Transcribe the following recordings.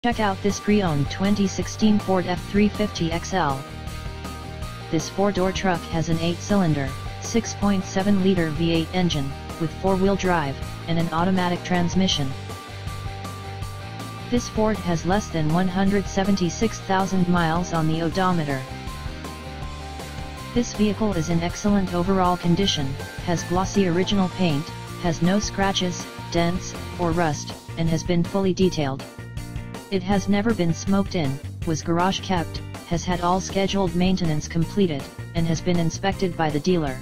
Check out this pre-owned 2016 Ford F-350 XL. This four-door truck has an 8-cylinder, 6.7-liter V8 engine, with four-wheel drive, and an automatic transmission. This Ford has less than 176,000 miles on the odometer. This vehicle is in excellent overall condition, has glossy original paint, has no scratches, dents, or rust, and has been fully detailed. It has never been smoked in, was garage kept, has had all scheduled maintenance completed, and has been inspected by the dealer.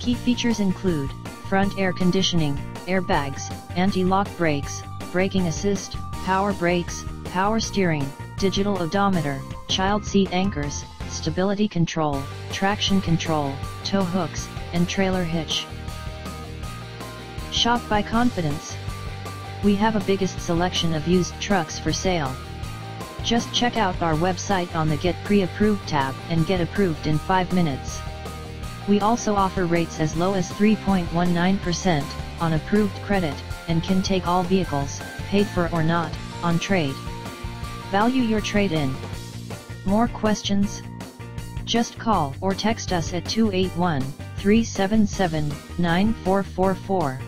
Key features include front air conditioning, airbags, anti-lock brakes, braking assist, power brakes, power steering, digital odometer, child seat anchors, stability control, traction control, tow hooks, and trailer hitch. Shop by confidence. We have a biggest selection of used trucks for sale. Just check out our website on the Get Pre-Approved tab and get approved in 5 minutes. We also offer rates as low as 3.19% on approved credit, and can take all vehicles, paid for or not, on trade. Value your trade-in. More questions? Just call or text us at 281-377-9444.